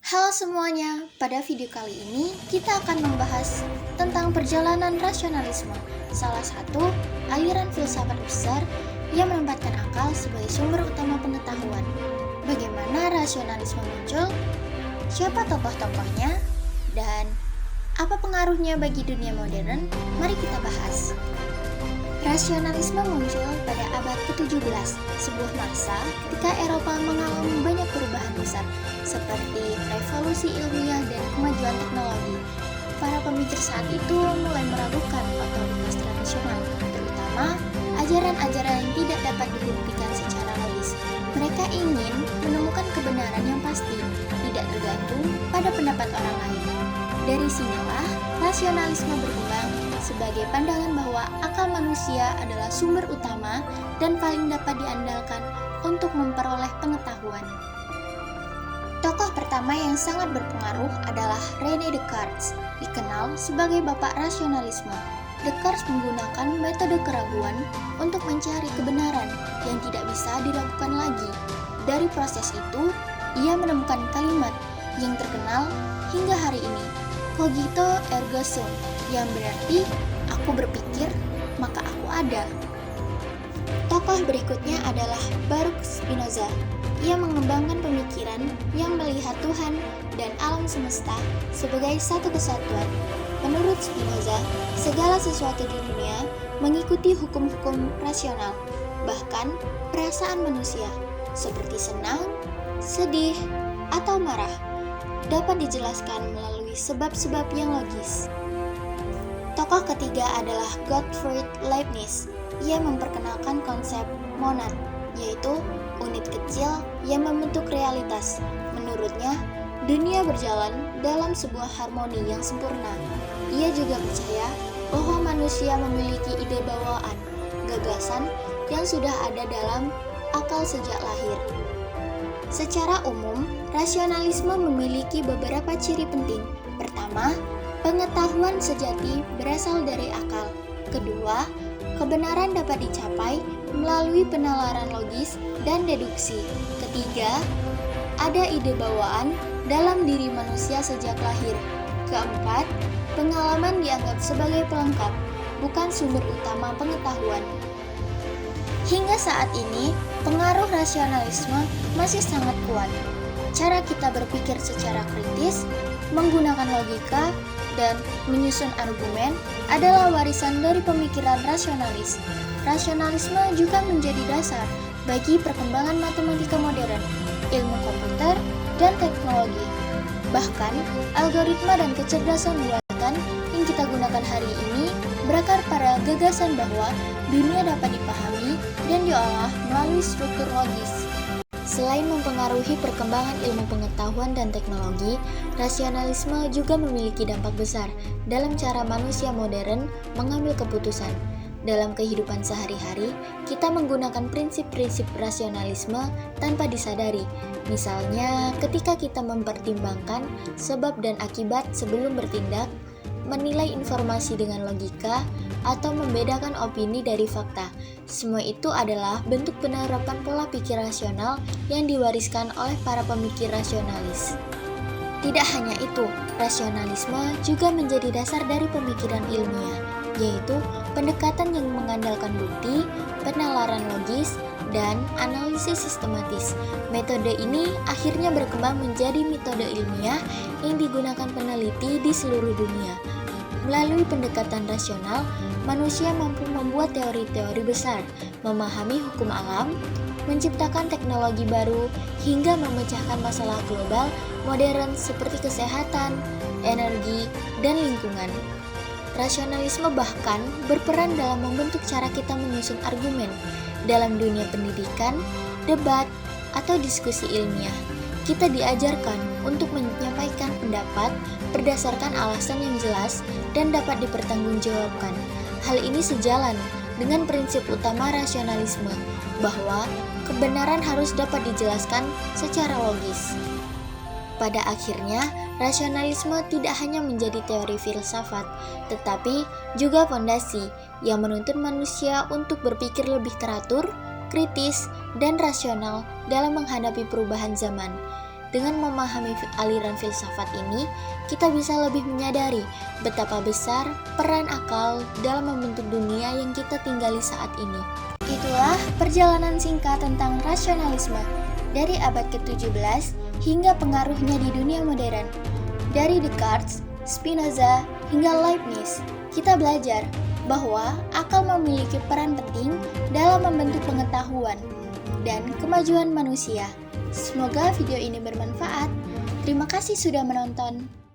Halo semuanya, pada video kali ini kita akan membahas tentang perjalanan rasionalisme, salah satu aliran filsafat besar yang menempatkan akal sebagai sumber utama pengetahuan. Bagaimana rasionalisme muncul, siapa tokoh-tokohnya, dan apa pengaruhnya bagi dunia modern? Mari kita bahas. Rasionalisme muncul pada abad ke-17, sebuah masa ketika Eropa mengalami banyak perubahan besar, seperti revolusi ilmiah dan kemajuan teknologi. Para pemikir saat itu mulai meragukan otoritas tradisional, terutama ajaran-ajaran yang tidak dapat dibuktikan secara logis. Mereka ingin menemukan kebenaran yang pasti, tidak tergantung pada pendapat orang lain. Dari sinilah rasionalisme berkembang sebagai pandangan bahwa akal manusia adalah sumber utama dan paling dapat diandalkan untuk memperoleh pengetahuan. Tokoh pertama yang sangat berpengaruh adalah René Descartes, dikenal sebagai bapak rasionalisme. Descartes menggunakan metode keraguan untuk mencari kebenaran yang tidak bisa diragukan lagi. Dari proses itu, ia menemukan kalimat yang terkenal hingga hari ini, cogito ergo sum, yang berarti aku berpikir maka aku ada. Tokoh berikutnya adalah Baruch Spinoza. Ia mengembangkan pemikiran yang melihat Tuhan dan alam semesta sebagai satu kesatuan. Menurut Spinoza, segala sesuatu di dunia mengikuti hukum-hukum rasional, bahkan perasaan manusia seperti senang, sedih, atau marah dapat dijelaskan melalui sebab-sebab yang logis. Tokoh ketiga adalah Gottfried Leibniz. Ia memperkenalkan konsep monad, yaitu unit kecil yang membentuk realitas. Menurutnya, dunia berjalan dalam sebuah harmoni yang sempurna. Ia juga percaya bahwa manusia memiliki ide bawaan, gagasan yang sudah ada dalam akal sejak lahir. Secara umum, rasionalisme memiliki beberapa ciri penting. Pertama, pengetahuan sejati berasal dari akal. Kedua, kebenaran dapat dicapai melalui penalaran logis dan deduksi. Ketiga, ada ide bawaan dalam diri manusia sejak lahir. Keempat, pengalaman dianggap sebagai pelengkap, bukan sumber utama pengetahuan. Hingga saat ini, pengaruh rasionalisme masih sangat kuat. Cara kita berpikir secara kritis, menggunakan logika, dan menyusun argumen adalah warisan dari pemikiran rasionalis. Rasionalisme juga menjadi dasar bagi perkembangan matematika modern, ilmu komputer, dan teknologi. Bahkan, algoritma dan kecerdasan buatan yang kita gunakan hari ini berakar pada gagasan bahwa dunia dapat dipahami dan diolah melalui struktur logis. Selain mempengaruhi perkembangan ilmu pengetahuan dan teknologi, rasionalisme juga memiliki dampak besar dalam cara manusia modern mengambil keputusan. Dalam kehidupan sehari-hari, kita menggunakan prinsip-prinsip rasionalisme tanpa disadari. Misalnya, ketika kita mempertimbangkan sebab dan akibat sebelum bertindak, menilai informasi dengan logika, atau membedakan opini dari fakta. Semua itu adalah bentuk penerapan pola pikir rasional yang diwariskan oleh para pemikir rasionalis. Tidak hanya itu, rasionalisme juga menjadi dasar dari pemikiran ilmiah, yaitu pendekatan yang mengandalkan bukti, penalaran logis, dan analisis sistematis. Metode ini akhirnya berkembang menjadi metode ilmiah yang digunakan peneliti di seluruh dunia. Melalui pendekatan rasional, manusia mampu membuat teori-teori besar, memahami hukum alam, menciptakan teknologi baru, hingga memecahkan masalah global modern seperti kesehatan, energi, dan lingkungan. Rasionalisme bahkan berperan dalam membentuk cara kita menyusun argumen dalam dunia pendidikan, debat, atau diskusi ilmiah. Kita diajarkan untuk menyampaikan pendapat berdasarkan alasan yang jelas dan dapat dipertanggungjawabkan. Hal ini sejalan dengan prinsip utama rasionalisme, bahwa kebenaran harus dapat dijelaskan secara logis. Pada akhirnya, rasionalisme tidak hanya menjadi teori filsafat, tetapi juga fondasi yang menuntun manusia untuk berpikir lebih teratur, kritis, dan rasional dalam menghadapi perubahan zaman. Dengan memahami aliran filsafat ini, kita bisa lebih menyadari betapa besar peran akal dalam membentuk dunia yang kita tinggali saat ini. Itulah perjalanan singkat tentang rasionalisme dari abad ke-17 hingga pengaruhnya di dunia modern. Dari Descartes, Spinoza, hingga Leibniz, kita belajar bahwa akal memiliki peran penting dalam membentuk pengetahuan dan kemajuan manusia. Semoga video ini bermanfaat. Terima kasih sudah menonton.